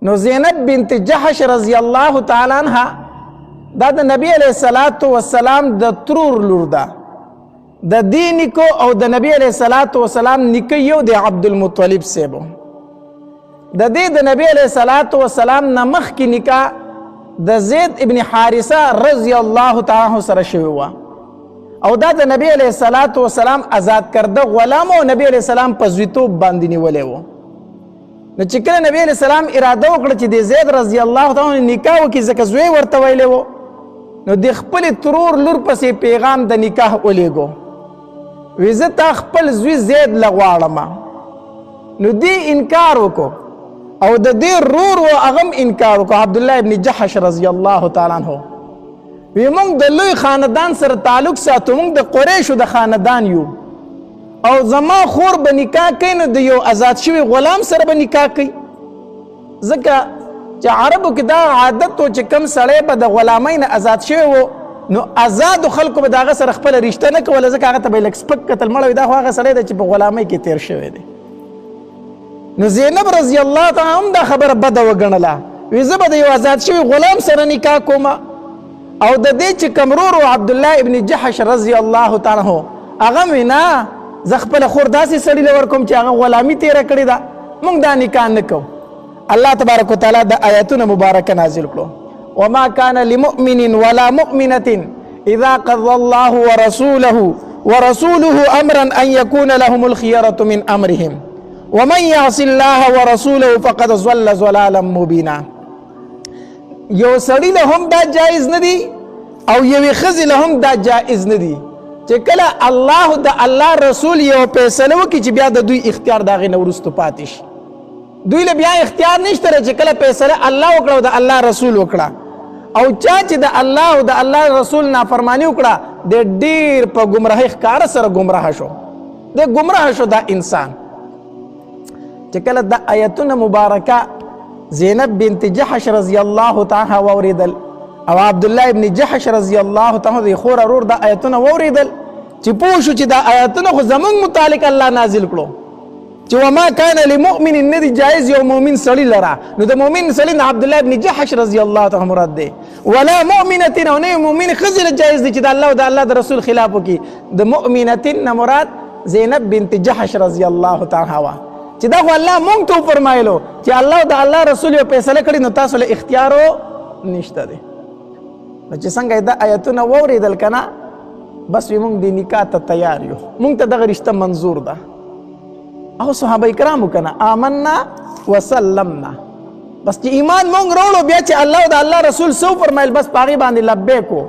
نو زینب بنت جحش رضی الله تعالی عنها دا د نبی علیہ الصلوۃ والسلام د ترور لور ده د دې نیکو او د نبی علیہ الصلوۃ والسلام نیکه یو د عبدالمطلب صاحب د دې د نبی علیہ الصلوۃ والسلام نه مخکې نکاح د زید ابن حارثه رضی الله تعالی عنہ سره شوی و او دا د نبی علیہ الصلوۃ والسلام آزاد کرده غلام او نبی علیہ السلام په زویتوب باندې نیولې و نو چې کله نبی علیہ السلام اراده وکړه چې د زید رضی الله تعالی عنہ نکاح وکړي ځکه زوی ورته ویلی و نو د خپل ترور لور پسې پیغام د نکاح ولیږو وی زه تا خپل زوی زید لغواړم نو دی انکار وکړو او د دې رور و هغه انکار وکړو عبدالله ابن جحش رضی الله تعالی عنہ وی موږ د لوی خاندان سره تعلق ساتو موږ د قریشو د خاندان یو او زما خور به نکاح کوي نو د یو آزاد شوی غلام سره به نکاح کوي ځکه چې عربو کې دا عادت و چې کم سړی به د غلامۍ نه آزاد شوی و نو آزادو خلکو به د هغه سره خپله رشته نه کوله ځکه هغه ته به یې لږ سپک کتل مړی وي دا خو هغه سړی دی چې په غلامۍ کې تیر شوی دی نو زینب رضی الله تعالی هم دا خبره بده وګڼله وی زه به د یو آزاد شوي غلام سره نکاح کوم او د دې چې کوم ورور و عبدالله ابن جحش رضی الله تعالی عنه هغه وی نه زه خپله خور داسې سړي له ورکوم چې هغه غلامي تېره کړې ده موږ دا نکاح نه کوو الله تبارک وتعالی د آیتونه مبارکه نازل کړو وما كان لمؤمن ولا مؤمنة اذا قضى الله ورسوله امرا ان يكون لهم الخيرة من امرهم ومن يعص الله ورسوله فقد ضل ضلالا مبينا یو سړي له هم دا جایز نه دی او یوې ښځې له هم دا جایز نه دی چې کله الله د الله رسول یو فیصله وکړي چې بیا د دوی اختیار د هغې نه وروستو پاتې شي دوی له بیا اختیار نشته چې کله فیصله الله وکړه او د الله رسول وکړه او چا چې د الله او د الله رسول نافرمانی وکړه د ډېر په ګمراهۍ ښکاره سره ګمراه شو د ګمراه شو دا انسان چې کله د آیتونه مبارکه زینب بنت جحش رضی الله تعالی واوریدل او عبدالله ابن جحش رضی الله تعالی د خور ورور د آیتونه واوریدل چې پوه شو چې د آیتونه خو زمونږ متعلق الله نازل کړو چې وما كان لمؤمن ندی جایز یو مؤمن سړي لره نو د مؤمن سړي نه عبدالله ابن جحش رضی الله تعالی مراد دی ولا مؤمنه او نه مؤمن خزل جایز دی چې د الله او د الله د رسول خلاف وکړي د مؤمنه نه مراد زینب بنت جحش رضی الله تعالی عنها چې دا خو الله مونږ ته فرمایلو چې الله او د الله رسول یو فیصله کړي نو تاسو له اختیار نشته دی نو چې څنګه دا آیتونه واوریدل کنه بس وي مونږ د نکاح ته تیار یو مونږ ته دغه رشته منظور ده او صحابه کرامو کنه آمنا وسلمنا بس چې ایمان مونږ وروړو بیا چې الله او د الله رسول سو فرمایل بس پاغي باندې لبیک کو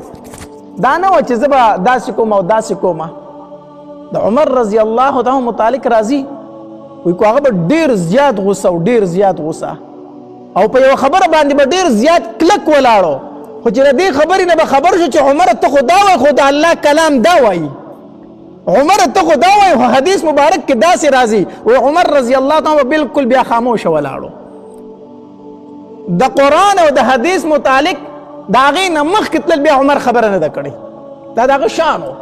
دا نه و چې زه به داسې کوم او داسې کوم د عمر رضی الله تعالی متعلق راضي وی کو هغه به ډیر زیات غوسه او ډیر زیات غوسه او په یو خبره باندې به ډیر زیات کلک ولاړو خو چې دې خبرې نه به خبر شو چې عمر ته خو دا وایي خو د الله کلام دا وایي عمر ته خو دا وایي خو حدیث مبارک کې داسې راځي و عمر رضی الله تعالی بالکل بیا خاموشه ولاړو د قرآن او د حدیث متعلق د هغې نه مخکې تلل بیا عمر خبره نه ده کړې دا د هغه شان و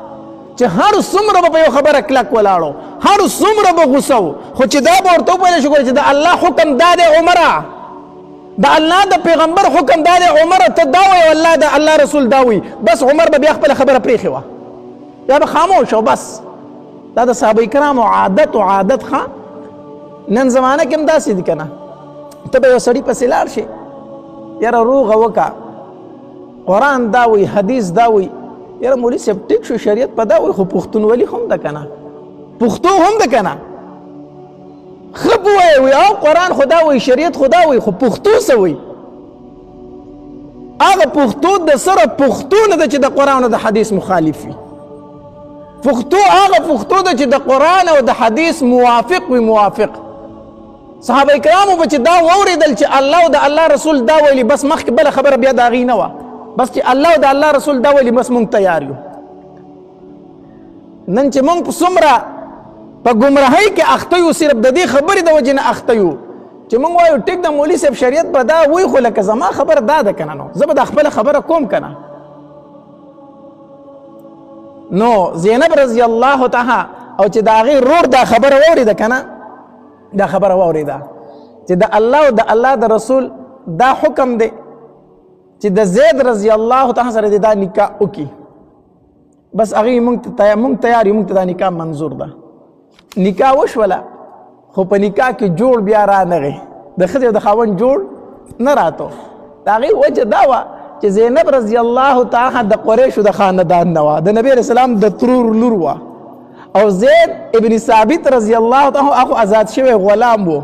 چې هر څومره به په یو خبره کلک ولاړو هر څومره به غوسه و خو چې دا به ورته وویل شو چې د الله حکم دا دی عمره د الله د پیغمبر حکم دا دی عمره ته دا وایي والله د الله رسول دا وایي بس عمر به بیا خپله خبره پرېښې وه یا به خاموش و بس دا د صحابه کرامو عادت و عادت ښه نن زمانه کې هم داسې دي که نه ته به یو سړي پسې لاړ شي یاره روغه وکړه قرآن دا وایي حدیث دا وایي یاره مولوي صاحب ټیک شو شریعت په دا وایي خو پښتونولي هم ده که نه پښتو هم ده که نه ښه وایي او قرآن خو دا وایي شریعت خو دا وایي خو پښتو څه وایي هغه پښتو د سره پښتو نه ده چې د قرآن او د حدیث مخالف وي پښتو هغه پښتو ده چې د قرآن او د حدیث موافق وي موافق صحابه کرامو به چې دا واورېدل چې الله او د الله رسول دا ویلي بس مخکې بله خبره بیا د هغې نه وه بس چې الله او د الله رسول دا ویلي بس مونږ تیار یو نن چې مونږ په څومره په ګمراهۍ کې اخته یو صرف د دې خبرې د وجې نه اخته یو چې مونږ وایو ټیک د مولوي صاحب شریعت به دا وایي خو لکه زما خبره دا ده که نه نو زه به دا خپله خبره کوم که نه نو زینب رضی الله تعالی او چې د هغې رور دا خبره واورېده که نه دا خبره واورېده چې د الله او د الله د رسول دا حکم دی چې د زید رضی الله تعالی سره دا نکاح وکړي. بس هغې مونږ تیار یو، مونږ ته دا نکاح منظور ده. نکاح وشوله خو په نکاح کې جوړ بیا رانغی، د ښځې او د خاوند جوړ نه راتو. د هغې وجه دا وه چې زینب رضی الله تعالی د قریشو د خاندان نه وه، د نبي علیه السلام د ترور لور وه. او زید ابن ثابت رضی الله تعالی هغه آزاد شوی غلام و،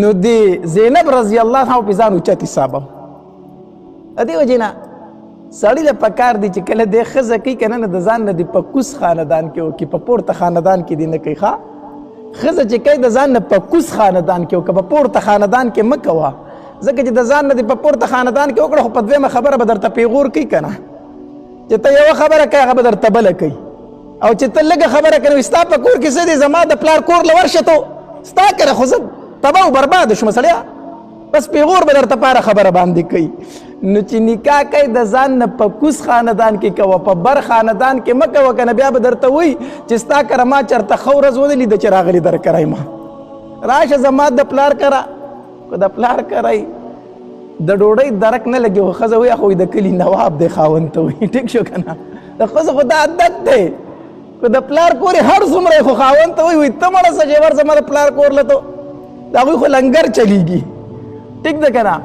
نو د زینب رضی الله تعالی په ځان اوچت حسابه. د دې وجې نه سړي له پکار دی چې کله دې ښځه کوي که نه د ځان نه د په کوس خاندان کې وکړي، په پورته خاندان کې دې نه کوي. ښه ښځه چې کوي د ځان نه په کوس خاندان کې وکړه، په پورته خاندان کې مه کوه، ځکه چې د ځان نه د په پورته خاندان کې وکړه خو په دویمه خبره به درته پیغور کوي که نه، چې ته یوه خبره کوي هغه به درته بله کوي، او چې ته لږه خبره کوي ستا په کور کې څه دی، زما د پلار کور له ورشه تو ستا کره خو زه تباه و برباده شوم سړیا، بس پیغور به درته پاره خبره باندې کوي. نو چې نکاح کوي د ځان نه په کوس خاندان کې کوه، په بر خاندان کې مه کوه، که نه بیا به درته وایي چې ستا کره ما چېرته ښه ورځ ولیده چې راغلي در کری ما راشه زما د پلار کره. که د پلار کری د ډوډۍ درک نه لګي خو ښځه وایي خو د کلي نواب دی خاوند ته وایي، ټیک شو که نه، د ښځو خو دا عادت دی. که د پلار کور یې هر څومره خو خاوند ته وایي ته مړه شه چې ور زما د پلار کور له تو د هغوی خو لنګر چلیږي، ټیک ده که نه.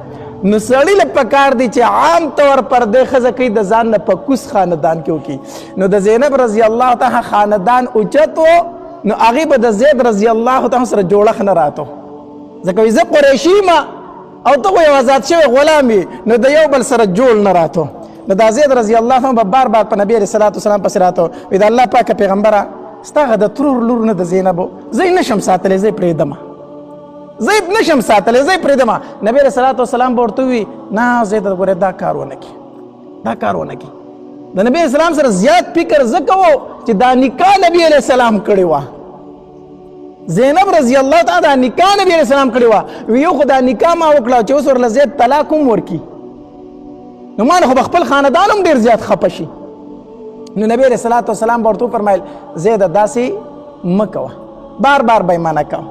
نو سړي له پکار دی چې عام طور پر دې ښځه کوي د ځان نه په کوس خاندان کې وکړي. نو د زینب رضی الله تعالی خاندان اوچت و، نو هغې به د زید رضی الله تعالی سره جوړښت نه راتو، ځکه وایي زه قریشي یم او ته خو یو آزاد شوی غلام یې، نو د یو بل سره جوړ نه راتو. نو دا زید رضی الله تعالی به بار بار په نبي علیه الصلاة والسلام پسې راتو، وایي د الله پاکه پیغمبره ستا هغه د ترور لور نه د زینبو زه یې نشم ساتلی، زه یې پرېږدمه، زه یې نشم ساتلی، زه یې پرېږدمه. نبي علیه الصلاة والسلام به ورته ووایي نه زید ګورې دا کار ونه کړي، دا کار ونه کړي. د نبي علیه السلام سره زیات فکر ځکه و چې دا نکاح نبي علیه السلام کړې وه، زینب رضی الله تعالی دا نکاح نبی علیہ السلام کړی وه. یو خو دا نکاح ما وکړه چې اوس ورله زید طلاق هم ورکړي، نو ما نه خو به خپل خاندان هم ډېر زیات خفه شي. نو نبی علیہ الصلاة والسلام به ورته وفرمیل زیده داسې مه کوه، بار بار به یې منع کوه.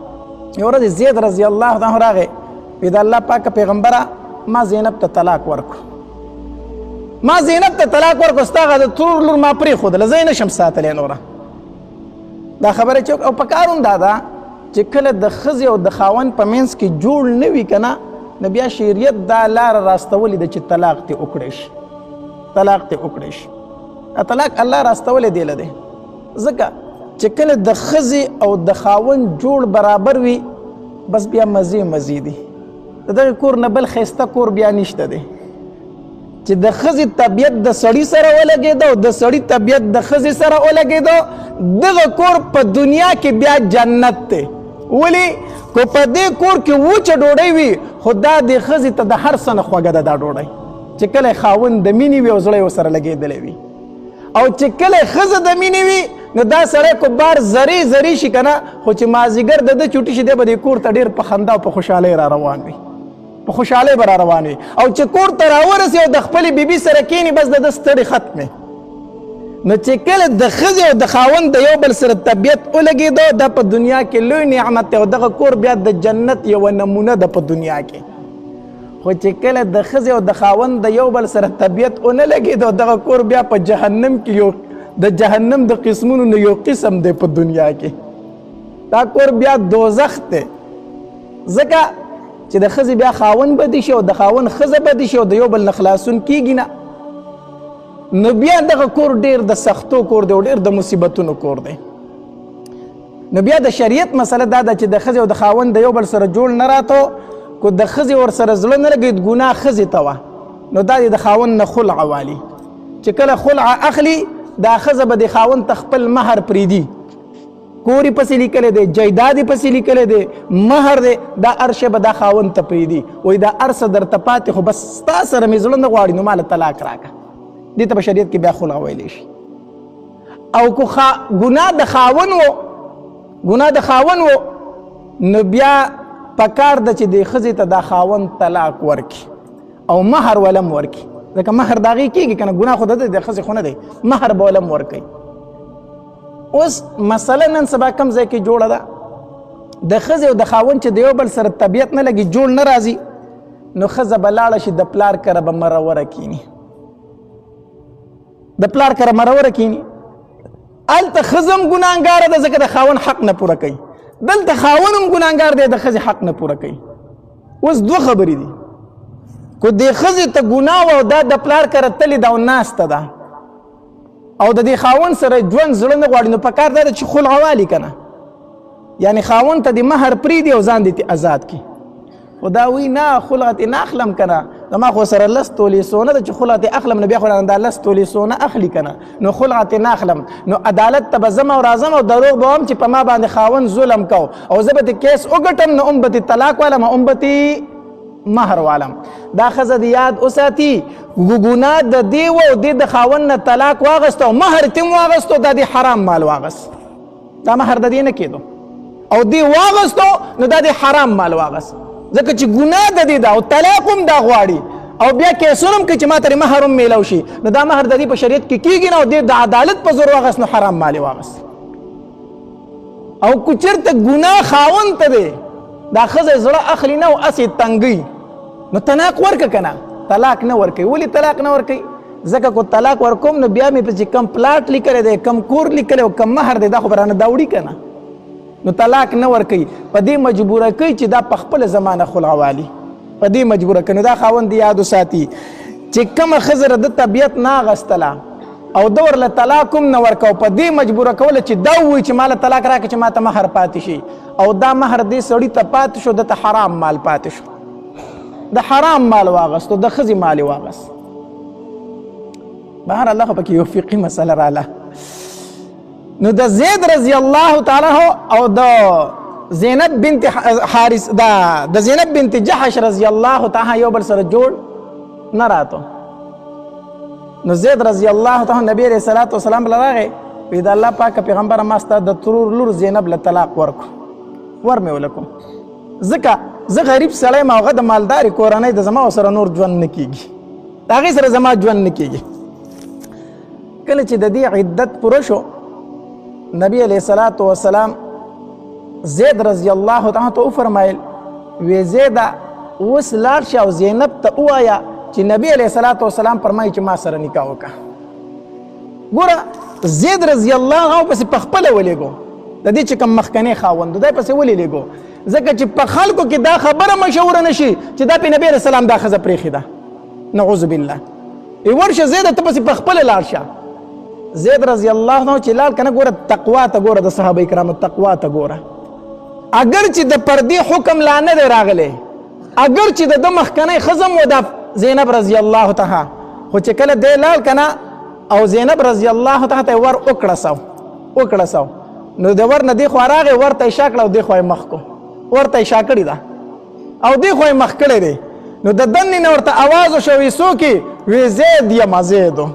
یو ورځ زید رضی الله تعالی راغی، وایي د الله پاکه پیغمبره ما زینب ته طلاق ورکړو، ما زینب ته طلاق ورکړو، ستا هغه د ترور لور ما پرېښودله، زه یې نشم ساتلی نوره. دا خبره چې او په کار هم دا ده چې کله د ښځې او د خاوند په منځ کې جوړ نه وي که نه، نو بیا شریعت دا لاره راستولې ده چې طلاق دې وکړی شي، طلاق دې وکړی شي. طلاق الله راستولی دی له دی، ځکه چې کله د ښځې او د خاوند جوړ برابر وي بس بیا مزې دي، د دغې کور نه بل ښایسته کور بیا نشته دی. چې د ښځې طبیعت د سړي سره ولګېده او د سړي طبیعت د ښځې سره ولګېده، دغه کور په دنیا کې بیا جنت دی. ولې که په دې کور کې وچه ډوډۍ وي خو دا د ښځې ته د هر څه نه خوږه ده دا ډوډۍ، چې کله خاوند د مینې وي او زړه یې ورسره لګېدلی وي، او چې کله ښځه د مینې وي نو دا سړی کو بار زری شي که نه، خو چې مازدیګر د ده چوټي شي دی به دې کور ته ډېر په خندا او په خوشحالۍ را روان وي، په خوشحالۍ به را روان وي. او چې کور ته راورسي او د خپلې بیبي سره کښېني بس د ده ستړې ختمې. نو چې کله د ښځې او د خاوند د یو بل سره طبیعت ولګېده دا په دنیا کې لوی نعمت دی، او دغه کور بیا د جنت یوه نمونه ده په دنیا کې. خو چې کله د ښځې او د خاوند د یو بل سره طبیعت ونه لګېده دغه کور بیا په جهنم کې یو د جهنم د قسمونو نه یو قسم دی په دنیا کې، دا کور بیا دوزخ دی. ځکه چې د ښځې بیا خاوند بدي شي او د خاوند ښځه بدي شي او د یو بل نه خلاصون کېږي نه، نو بیا دغه کور ډېر د سختو کور دی او ډېر د مصیبتونو کور دی. نو بیا د شریعت مسله دا ده چې د ښځې او د خاوند د یو بل سره جوړ نه راتو، که د ښځې ورسره زړه نه لګېد ګناه ښځې ته وه، نو دا د خاوند نه خلع والي، چې کله خلع اخلي دا ښځه به د خاوند ته خپل مهر پرېږدي، کور یې پسې لیکلی دی، جایداد یې پسې لیکلی دی، مهر دی، دا هر شی به دا خاوند ته پرېږدي، وایي دا هر څه درته پاتې خو بس ستا سره مې زړه نه غواړي نو ماله طلاق راکړه. دې ته په شریعت کې بیا خلع ویلی شي. او که ګناه د خاوند و، ګناه د خاوند و، نو بیا پکار ده چې د ښځې ته دا خاوند طلاق ورکړي او مهر ولم ورکړي، ځکه مهر د هغې کېږي که نه، ګناه خو د ښځې خو نه دی، مهر به ولم ورکوي. اوس مسله نن سبا کم ځای کې جوړه ده، د ښځې او د خاوند چې د یو بل سره طبیعت نه لګي جوړ نه راځي، نو ښځه به لاړه شي د پلار کره به مروره کینی، د پلار کره مروره کینی. هلته ښځه هم ګناهګاره ده ځکه د خاوند حق نه پوره کوي، دلته خاوند هم ګناهګار دی د ښځې حق نه پوره کوي. اوس دوه خبرې دي، کو دې ښځې ته ګناه وه او دا د پلار کره تلې ده او ناسته ده او د دې خاوند سره ژوند زړه نه غواړي، نو پکار دا ده چې خلع والي که نه، یعنې خاوند ته د مهر پرېږدي او ځان دې آزاد کړي. خو دا وایي نه خلع ترې نه اخلم که نه، زما خو سره 10 تولې سونه ده چې خلع ترې اخلم، نو بیا خو رانه دا 10 تولې سونه اخلي که نه، نو خلع ترې نه اخلم. نو عدالت ته به ځم او راځم او دروغ به وایم چې په ما باندې خاوند ظلم کو او زه به ترې کیس وګټم، نو هم به ترې طلاق والم او هم به ترې مهر والم. دا ښځه د یاد وساتي ګناه د دې و او دې د خاوند نه طلاق واغست او مهر ترې هم واغستو، دا د حرام مال واغست، دا مهر د دې نه کېدو او دې واغستو نو دا د حرام مال واغست، ځکه چې ګناه د دې ده او طلاق هم دا غواړي او بیا کیسونه هم کوي چې ما ترې مهر هم میلاو شي، نو دا مهر د دې په شریعت کې کېږي نه او دې د عدالت په زور واغست، نو حرام مال یې واغست. او که چېرته ګناه خاوند ته دی دا ښځه زړه اخلي نه او هسې تنګوي، نو طلاق ورکړه که نه، طلاق نه ورکوي. ولې طلاق نه ورکوي؟ ځکه کو طلاق ورکوم نو بیا مې چې کم پلاټ لیکلی دی، کم کور لیکلی او کم مهر دی، دا خو به رانه دا وړي که نه، نو طلاق نه ورکوي. په دې مجبوره کوي چې دا په خپله زمانه خلع والي، په دې مجبوره کوي. نو دا خاوند یاد وساتي چې کومه ښځه د طبیعت نه اغستله او ده ورله طلاق هم نه ورکوه، په دې مجبوره کوله چې دا ووایي چې ما له طلاق راکړه چې ما ته مهر پاتې شي، او دا مهر دې سړي ته پاتې شو، ده ته حرام مال پاتې شو، د حرام مال واغست او د ښځې مال یې واغست. بهر الله خو پکې یو فقهي مسله راله. نو د زید رضی الله تعالی او د زینب بنت حارث د زینب بنت جحش رضی الله تعالی یو بل سره جوړ نه راتو. نو زید رضی الله تعالی نبی علیہ الصلوۃ والسلام راغی، وی د الله پاک پیغمبر ما ستا د ترور لور زینب له طلاق ورکو، ورمې ولکم، ځکه زه غریب سړی یم او هغه د مالدارې کورنۍ د زما سره نور ژوند نه کېږي، د هغې سره زما ژوند نه کېږي. کله چې د دې عدت پوره شو، نبی علیہ الصلوۃ والسلام زید رضی الله تعالی ته وفرمایل، وی زیده اوس لاړ شه او زینب ته ووایه چې نبی علیہ الصلوۃ والسلام فرمایي چې ما سره نکاح وکړه. ګوره زید رضی الله عنه پسې پخپله ولېږو، د دې چې کوم مخکنی خاوند دی پسې ولې لېږو؟ ځکه چې په خلکو کې دا خبره مشهوره نه شي چې دا په نبی علیہ السلام دا ښځه پرېښې ده، نعوذ بالله. ورشه زیده ته پسې پخپله لاړ شه. زید رضی الله عنه چې لاړ که نه، ګوره تقوا ته ګوره، د صحابه کرامو تقوا ته ګوره. اگر چې د پردې حکم لا نه دی راغلی، اگر چې د ده مخکنی ښځه م و د زینب رضی الله تعالی، خو چې کله دی لاړ که نه او زینب رضی الله تعالی ته یې ور وکړسو، نو د ور نه دې خوا راغی، ورته یې شا کړه او دې خوا یې مخ کو، ورته یې شا کړې ده او دې خوا یې مخ کړی دی. نو د دنې نه ورته اواز وشو، وی څوک یې؟ وی زید یمه زیدو.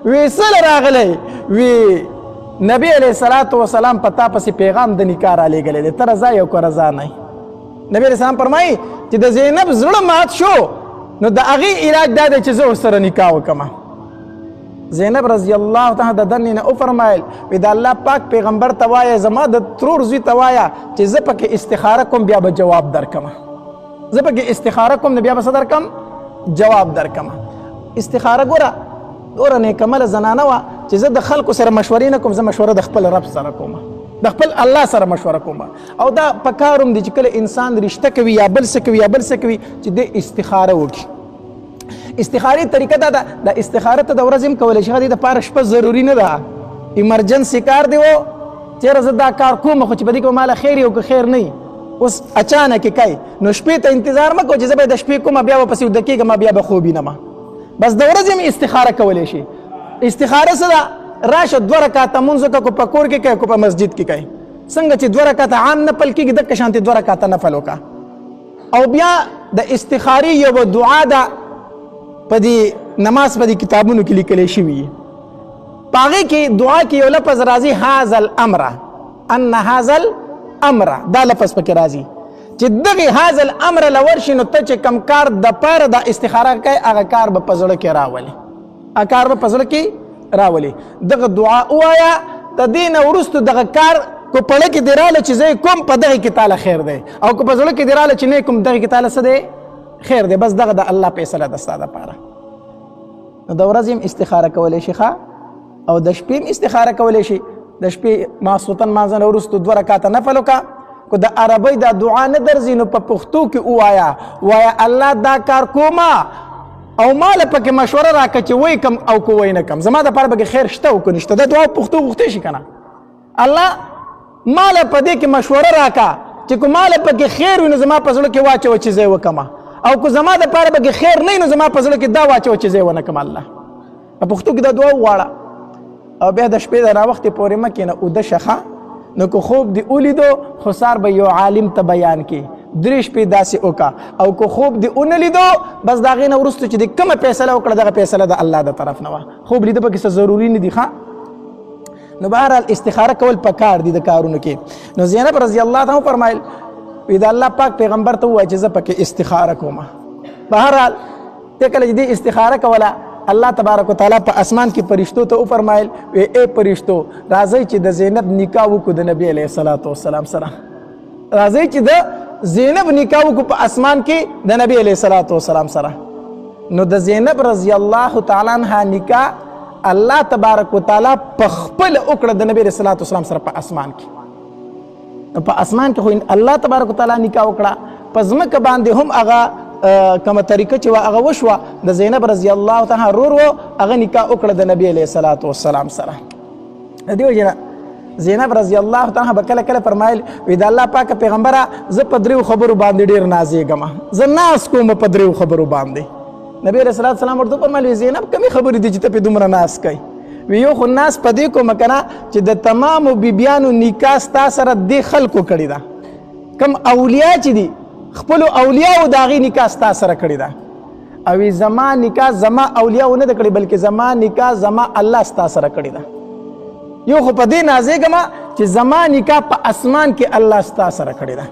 وی څه راغلی؟ وی نبی علیہ الصلوۃ والسلام په تا پسې پیغام د نکاح رالیږلی دی، ته رضا یې او که رضا نه یې. نبی علیہ السلام فرمایي چې د زینب زړه مات شو، نو د هغې علاج دا دی چې زه ورسره نکاح وکړم. زینب رضی الله تعالی د دنې نه وفرمایل، وی د الله پاک پیغمبر ته وایه زما د ترور زوی ته وایه چې زه پکې استخاره کوم بیا به جواب درکمه، زه پکې استخاره کوم نو بیا به څه درکم؟ جواب درکمه. استخاره ګوره نیکمله زنانه وه چې زه د خلکو سره مشورې نه کوم، زه مشوره د خپل رب سره کوم، د خپل الله سره مشوره کوم. او دا په کار هم دی چې کله انسان رشته کوي یا بل څه کوي چې د استخاره وکړي. استخارې طریقه دا ده، د استخاره ته د ورځې هم کولی شي، د دپاره شپه ضروري نه ده، ایمرجنسي کار دی و چېرې زه دا کار کوم خو چې په دې کې به ماله خیر او که خیر نه وي، اوس اچانک یې کوي، نو شپې ته انتظار مه کوه چې زه به د شپې کومه بیا به پسې ویده کېږم بیا به خوب وینم. بس د ورځې هم استخاره کولی شي. استخاره څه ده؟ راشه 2 رکعته مونځ وکړه، کو په کور کې کوي کو په مسجد کې کوي. څنګه چې 2 رکعته عام نفل کېږي دقه شانتې 2 رکعته نفل وکړه. او بیا د استخارې یوه دعا ده په دې نماز په دې کتابونو کې لیکلی شوي، په هغې کې دعا کې یو لفظ راځي هذا الامر، ان هذا الامر، دا لفظ پکې راځي چې دغې هذا الامر له ورشي نو ته چې کم کار دپاره دا استخاره کوي هغه کار به په زړه کې راولي، هغه کار به په زړه کې راولي. دغه دعا ووایه، د دې نه وروستو دغه کار کو پړه کې دې راله چې زه یې کوم په دغې کې تاله خیر دی، او که په زړه کې دې راله چې نه یې کوم دغې کې تاله څه دی؟ خیر دی بس دغه د الله فیصله ده ستا دپاره. نو د ورځې هم استخاره کولی شي او د شپې هم استخاره کولی شي. د شپې ماسخوتن مانځه نه وروستو 2 رکعاته نفل وکړه. که د عربۍ دا دعا نه درځي نو په پښتو کې ووایه الله دا کار کومه او ماله پکې مشوره راکړه چې وی کم او که وی نه کم، زما دپاره پکې خیر شته او که نشته. دا دعا پښتو غوښتی شي که نه. الله ماله په دې کې مشوره راکړه چې که ماله پکې خیر وي نو زما په زړه کې واچوه چې زه یې وکړمه، او که زما دپاره پکې خیر نه وي نو زما په زړه کې دا واچوه چې زه یې ونه کړم. الله په پښتو کې دا دعا وغواړه او بیا د شپې د راوختې پورې مه کښېنه، اوده شه. نو که خوب دې ولیدو خو سار به یو عالم ته بیان کړي، 3 شپې داسې وکړه. او که خوب دې ونه لیدو بس د هغې نه وروستو چې دې کومه فیصله وکړه دغه فیصله د الله د طرف نه وه. خوب لیده پکې څه ضروري نه دي. نو بهرحال استخاره کول پکار دي د کارونو کې. نو زینب رضی الله عنها فرمایل وی د الله پاک پیغمبر ته ووایه چې زه پکې استخاره کومه. بهرحال ته کله چې دې استخاره کوله الله تبارک وتعالی په اسمان کې فرشتو ته وفرمایل وی ای فرشتو راځئ چې د زینب نکاح وکړو د نبي علیه الصلاة والسلام سره. راځئ چې د زینب نکاح وکړو په اسمان کې د نبي علیه الصلاة والسلام سره. نو د زینب رضی الله تعالی عنها نکاح الله تبارک وتعالی په خپل وکړه د نبی رسول الله والسلام سره په اسمان کې. په اسمان کې خو الله تبارک وتعالی نکاح وکړه، په ځمکه باندې هم هغه کومه طریقه چې هغه وشوه د زینب رضی الله تعالی ورور و هغه نکاح وکړه د نبی علیه الصلاة والسلام سره. د دې وجې نه زینب رضی الله تعالی به کله کله فرمایل وی د الله پاک پیغمبره زه په 3 خبرو باندې ډېر نازېږم، زه ناز کوم په 3 خبرو باندې. نبی رسول الله سلام ورته فرمایل زینب کمی خبرې دي چې ته په دومره ناز کوي؟ وی یو خو ناز په دې کوم کنه چې د تمامو بیبیانو نکاح ستا سره دې خلکو کړي ده، کم اولیاء چې دي خپل اولیاء د هغې نکاح ستا سره کړي ده. او زما نکاح زما اولیاء نه ده کړي بلکې زما نکاح زما الله ستا سره کړي ده. یو خو په دې نازېږم چې زما نکاح په اسمان کې الله ستا سره کړي ده.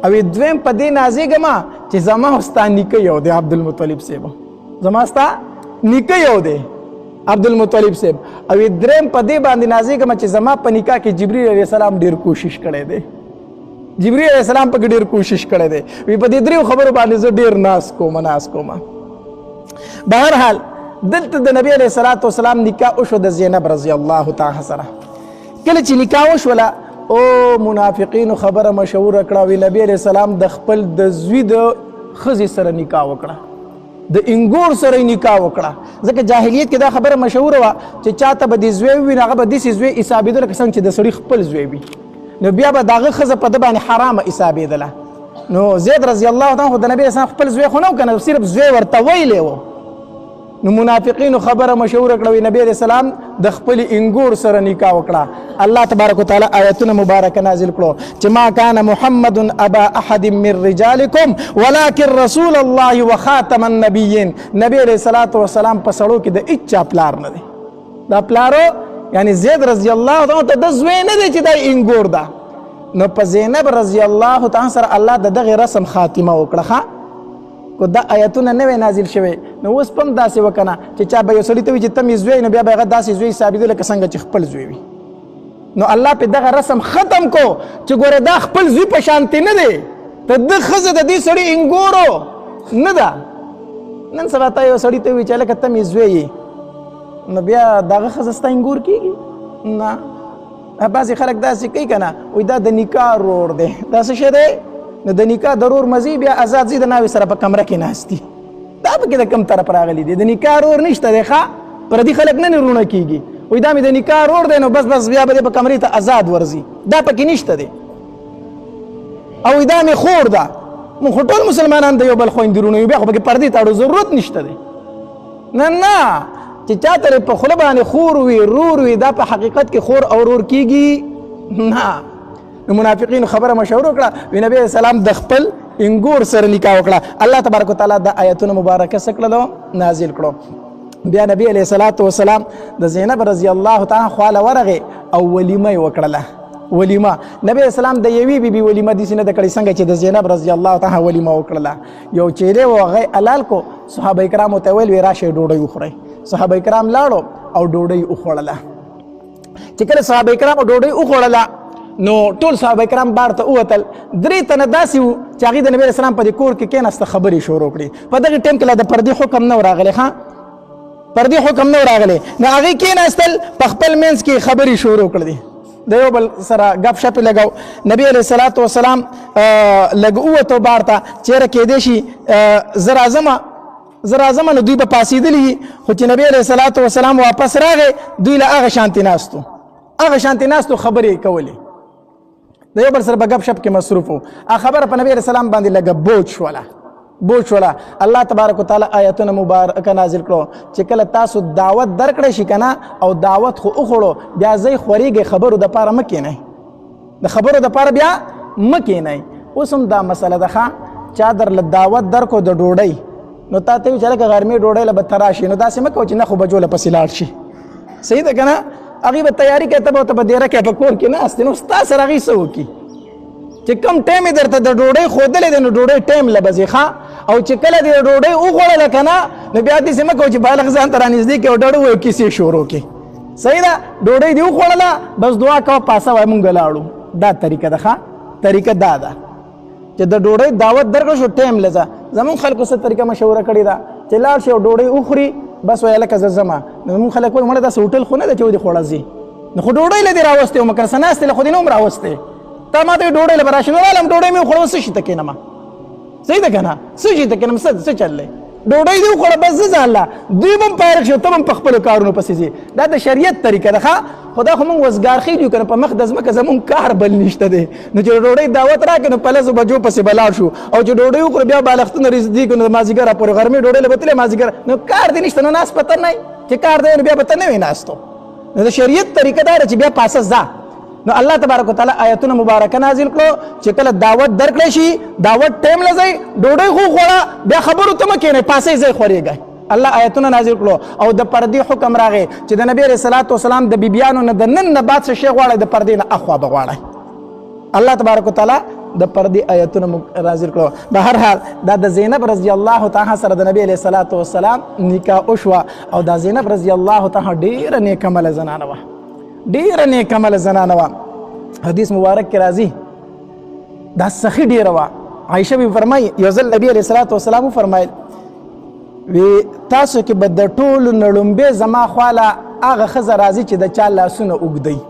او دویم په دې نازېږم چې زما او ستا نیکه یو دی عبدالمطلب صاحب، زما ستا نیکه یو دی عبدالمطلب صاحب. او دریم په دې باندې نازېږم چې زما په نکاح کې جبرئیل علیه السلام ډېر کوشش کړی دی، جبرئیل علیه السلام پکې ډېر کوشش کړی دی. وی په دې 3 خبرو باندې زه ډېر ناز کوم. بهرحال دلته د نبی علیه الصلاة والسلام نکاح وشو د زینب رضی الله تعالی سره. کله چې نکاح وشوله او منافقینو خبره مشهوره کړه وی نبی علیه السلام د خپل د زوی د ښځې سره نکاح وکړه، د انګور سره نکاح وکړه. ځکه جاهلیت کې دا خبره مشهوره وه چې چاته به د زوی وي هغه به داسې زوی حسابېده لکه څنګه چې د سړي خپل زوی وي، نو بیا به د هغه ښځه په ده باندې حرامه حسابېدله. نو زید رضی الله عنه خو د نبي اسلام خپل زوی خو نه و که نه، صرف زوی ورته ویلی و. نو منافقینو خبره مشهوره کړه وی نبی علیه السلام د خپل انګور سره نکاح وکړه. الله تبارک وتعالی آیتونه مبارکه نازل کړو چې ما کان محمد ابا احد من رجالکم ولکن رسول الله وخاتم النبیین. نبی علیه الصلاة والسلام په سړو کې د هیچا پلار نه دی. دا پلارو یعنی زید رضی الله عنه ته د زوی نه دی چې دا انګور ده. نو په زینب رضی الله تعالی سره الله د دغه رسم خاتمه وکړه. کو دا آیتونه نوې نازل شوی نو اوس پم داسې وکنه چې چا به یو سړي ته وي چې ته مې زوی نو بیا به هغه داسې زوی حسابېده لکه څنګه چې خپل زوی وي. نو الله په دغه رسم ختم کو چې ګوره دا خپل زوی په شانتې نه دی، د ده ښځه د دې سړي انګورو نه ده. نن سبا ته یو سړي ته وي چې هلکه ته مې زوی یې نو بیا د هغه ښځه ستا انګور کېږي نه. بعضې خلک داسې کوي که نه وایي دا د نکاح رور دی، دا څه شی دی؟ نو د نکاح د رور مزي بیا آزاد زی د ناوې سره په کمره کې ناست دي. دا پکې د کم طرف راغلی دی؟ د نکاح رور نشته دی. پردي خلک نه رونه کېږي وایي دا مې د نکاح رور دی نو بس بیا به دی په کمرې ته آزاد ورځي. دا پکې نشته دی. او وایي دا مې خور ده. مونږ خو ټول مسلمانان د یو بل خویندې رونه یو، بیا خو پکې پردې تاړو ضرورت نشته دی. نه چې چا ته په خوله باندې خور وي رور وي دا په حقیقت کې خور او رور کېږي نه. نو منافقین خبره مشهوره کړه وی نبی اسلام د خپل انګور سره نکاح وکړه. الله تبارک وتعالی د آیتونه مبارکه سکړلو نازل کړو. بیا نبی علیه الصلاة والسلام د زینب رضی الله تعالی خواله ورغې او ولیمه یې وکړله. ولیمه نبی اسلام د یوې بیبي ولیمه داسې نه ده کړې څنګه چې د زینب رضی الله تعالی ولیمه وکړله. یو چیرې و هغه حلال کو، صحابه کرامو ته ویل وی راشئ ډوډۍ وخورئ. صحابه کرام لاړو او ډوډۍ وخوړله. چې کله صحابه کرامو ډوډۍ وخوړله نو ټول صحابه کرام بار ته ووتل. 3 تنه داسې وو چې هغوی د نبي علیه السلام په دې کور کې کېناسته خبرې شروع کړي. په دغه ټایم کې لا د پردې حکم نه و راغلی، پردې حکم نه و راغلی. نو هغوی کېناستل په خپل منځ کې خبرې شروع کړي، د یو بل سره گپ شپ لګاو. نبی علیه الصلاة والسلام لږ ووتو بار ته، چېرې کېدی شي زه راځمه نو دوی به پاسېدلي، خو چې نبی علیه الصلاة والسلام واپس راغی دوی له هغه شانتې ناستو خبرې یې کولې، د یو بل سره به ګپ شپ کې مصروف وو. هغه خبره په نبی علیه السلام باندې لږه بوج شوله. الله تبارک وتعالی آیتونه مبارکه نازل کړو چې کله تاسو دعوت درکړی شي که نه او دعوت خو وخوړو بیا ځئ خورېږئ، خبرو دپاره مه کښېنئ، د خبرو دپاره بیا مه کښېنئ. اوس هم دا مسله ده ښه، چا درله دعوت درکړو د ډوډۍ، نو تا ته وي چې هلکه غرمې ډوډۍ له به ته راشي، نو داسې مه کوه چې نه خو بجو له پسې لاړ شي، صحیح ده که نه؟ هغوی به تیاري کوي، ته به ورته په دیره کې په کور کې ناست نو ستا سره هغوی څه وکړي چې کوم ټایم یې درته د ډوډۍ ښودلی دی نو ډوډۍ ټایم له به ځې ښه، او چې کله دې ډوډۍ وخوړله که نه نو بیا داسې مه کوه چې بالغ ځان ته رانږدې کړې او ډډه ووایو کیسې شروع کړې، صحیح ده؟ ډوډۍ دې وخوړله بس دعا کوه پاسه وایه مونږ لاړو. دا طریقه ده ښه، طریقه دا ده چې د ډوډۍ دعوت درکړه شو ټایم له ځه. زمونږ خلکو څه طریقه مشوره کړې ده چې لاړ شي او ډوډۍ وخوري بس وایي هلکه زه ځمه. نو زمونږ خلک وایي مړه داسې هوټل خو نه ده چې ودې خوړه ځي، نو خو ډوډۍ له دې راوستې ومه که نه څه ناستې له خو دې نه هم راوستې، تا ما ته ډوډۍ له به راشي نو رالم ډوډۍ مې وخوړه اوس څه شي ته کښېنمه، صحیح ده که نه؟ څه شي ته کښېنم، څه چل دی؟ ډوډۍ دې وخوړه بس زه ځه الله، دوی به هم فارغ شي ته به هم په خپلو کارونو پسې ځې. دا د شریعت طریقه ده ښه، خو دا خو مونږ وزګار خېږو که نه په مخ د ځمکه زمونږ کار بل نشته دی، نو چې ډوډۍ دعوت راکړې نو په 10 بجو پسې به لاړ شو، او چې ډوډۍ وخورو بیا بالښتونه رېږدي کړو نو د مازدیګره پورې غرمې ډوډۍ له به تلې مازدیګر، نو کار دې نشته، نو ناست په ته نه چې کار دی نو بیا به ته نه وې ناستو. نو د شریعت طریقه دا ده چې بیا پاسه ځه. نو الله تبارک وتعالی آیتونه مبارکه نازل کړو چې کله دعوت درکړی شي دعوت ټایم له ځئ، ډوډۍ خو خوړه بیا خبرو ته مه کښېنئ، پاسې ځئ خورېږئ. الله آیتونه نازل کړو او د پردې حکم راغی چې د نبي علیه الصلاة والسلام د بیبیانو نه د نن نه بعد څه شی غواړئ د پردې نه اخوا به غواړئ. الله تبارک وتعالی د پردې آیتونه نازل کړو. به هر حال دا د زینب رضی الله تعالی سره د نبی علیه الصلاة والسلام نکاح وشوه، او دا زینب رضی الله تعالی ډېره نیک عمله زنانه وه، ډېره نیک عمله زنانه وه. حدیث مبارک کې راځي دا سخي ډېره وه. عایشه بي فرمایي یو ځل نبي علیه الصلاة والسلام وفرمایل وی تاسو کې به د ټولو نه لومبې زما خواله هغه ښځه راځي چې د چا لاسونه اوږدوي.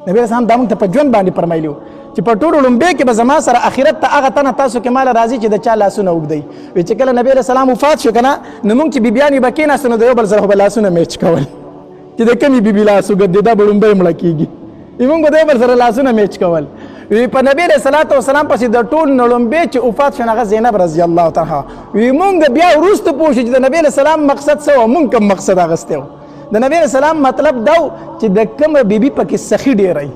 نبي علیه السلام دا موږ ته په ژوند باندې فرمایلي وو چې په ټولو لومبې کې به زما سره آخرت ته هغه تنه تاسو کې ماله راځي چې د چا لاسونه اوږدوي. وی چې کله نبي علیه السلام وفات شو که نه نو موږ چې بیبیانې به کېناستو نو د یو بل سره خو به لاسونه میچ کول چې د کومې بیبي لاس اوږد دی دا به لومبی مړه کېږي، موږ به د یو بل سره لاسونه میچ کول. وی په نبی علیه الصلاة والسلام پسې د ټول نه لومبې چې وفات شو هغه زینب رضی الله تعالی. وی موږ بیا وروسته پوه شو چې د نبی علیه السلام مقصد څه و، موږ کوم مقصد اخیستی و. د نبی علیه السلام مطلب دا و چې د کومه بیبي پکې سخي ډېره وي،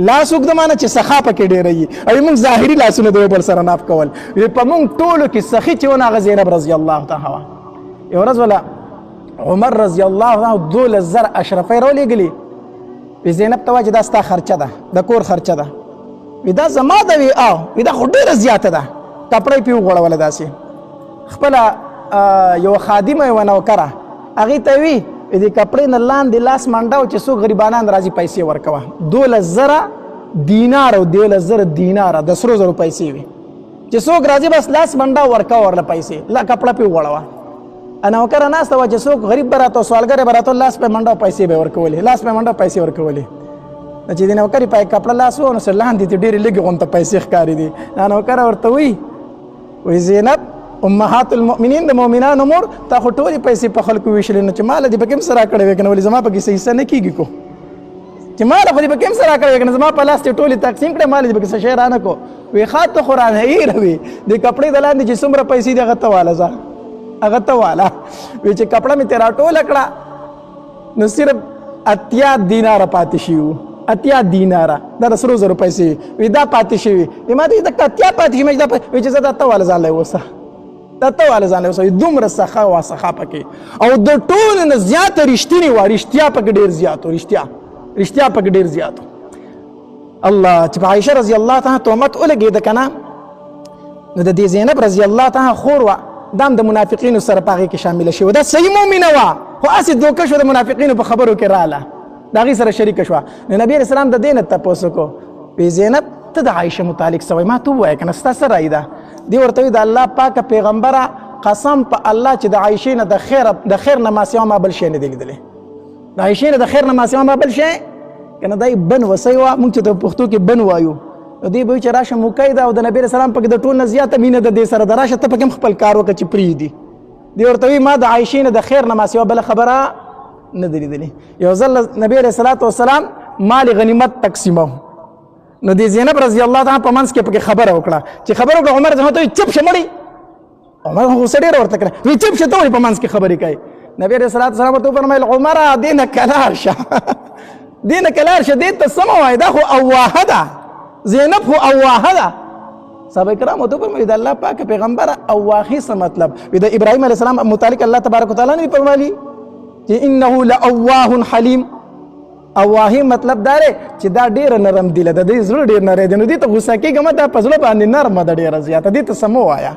لاس اوږده معنه چې سخا پکې ډېره وي، او موږ ظاهري لاسونه د یو بل سره ناف کول. وی په موږ ټولو کې سخي چې ونه هغه زینب رضی الله تعالی وه. یو ورځ وله عمر رضی الله تعالی 12,000 اشرفۍ راولېږلي. وی زینب ته وایي چې دا ستا خرچه ده، د کور خرچه ده. وی دا زما ده؟ وی او وی دا خو ډېره زیاته ده. کپړی پې وغوړوله داسې. خپله یوه خادمه یوه نوکره هغې ته وي دې کپړې نه لاندې لاس منډه چې څوک غریبانان راځي پیسې ورکوه. 12,000 دینار او 12,000 دیناره د سرو زرو پیسې وي چې څوک راځي بس لاس منډه ورکوه ورله پیسې، لا کپړه پې وغوړوه. نوکره ناسته وه چې څوک غریب به راته سوالګر به راته لاس پې منډه پیسې به یې ورکولې، لاس پې منډه پیسې ورکولې. چې د نوکرې پای کپړه لاس و نو سر لاندې ته ډېرې لږې غونته پیسې ښکاري دي. دا نوکره ورته وایي زینب امهات المؤمنین د مؤمنانو مور تا خو ټولې پیسې په خلکو ویشلې نو چې ماله دې پکې هم څه راکړی وی که نه ولې زما پکې څه حصه نه کېږي کو چې ماله خو دې پکې هم څه راکړی وی که نه زما په لاس دې ټولې تقسیم کړې ماله دې پکې څه شی رانه کو. وی ښه ته خو رانه هېره وې د کپړې د لاندې چې څومره پیسې دي هغه ته واله ځه هغه ته واله. وی چې کپړه مې ترې راټوله کړه نو صرف 80 دیناره پاتې شي وو، 80 دیناره دا د سرو زرو پیسې وي دا پاتې شوي. ما ته د 80 پاتې شي دا وی چې زه دا ته واله ځان لی اوسه دا ته واله ځان لی اوسه. دومره سخا وه سخا پکې او د ټولو نه زیاته رښتینې وه، رښتیا پکې ډېر زیات و، رښتیا پکې ډېر زیات و. الله چې په عایشه رضی الله تعالی تهمت ولګېده که نه نو د دې زینب رضی الله تعالی خور وه دا هم د منافقینو سره په هغې کې شامله شوې. دا صحیح مؤمنه وه خو هسې دوکه شوه د منافقینو په خبرو کې راله. د هغې سره شریکه شوه. نو نبي علیه السلام د دې نه تپوس وکړو، وی زینب ته د عایشه متعلق څه وایې؟ ما ته ووایه که نه ستا څه رایې ده؟ دې ورته وایي د الله پاکه پیغمبره قسم په الله چې د عایشې نه د خیر نه ما سوا ما بل شی نه دی لیدلی. د عایشې نه د خیر نه ما سوا ما بل شی که نه دی بن وسی وه، موږ چې د پښتو کې بن وایو. نو دې به وایي چې راشه موکی ده او د نبي علیه السلام پکې د ټول نه زیاته مینه د دې سره ده، راشه ته پکې هم خپل کار وکړه چې پرېږدي. دې ورته وایي ما د عایشې نه د خیر نه ما سوا بله خبره نه دی لیدلې. یو ځل نبي علیه السلام مال غنیمت تقسیمو، نو د زینب رضی الله تعالی په منځ کې پکې خبره وکړه چې خبره وکړه عمر ته وایي چپ شه مړی. عمر غوسه ډېره ورته کړه، وایي چپ شه ته ولې په منځ کې خبرې کوي؟ نبي علیه السلام ورته وفرمیل عمره دې نه کلار شه دې نه کلار شه، دې ته څه مه وایې، دا خو اواهه ده، زینب خو اواهه ده. صحابه کرام ورته وفرمیل د الله پاک پیغمبره اواهي څه مطلب؟ وایي د ابراهیم علیه السلام متعلق الله تبارک وتعالی نه فرمایي چې انه لأواه حلیم. اواهي مطلب دا دی چې دا ډېره نرم دله ده، د دې زړه ډېر نری دی، نو دې ته غوسه کېږه مه، دا په زړه باندې نرمه ده ډېره زیاته، دې ته څه مه وایه.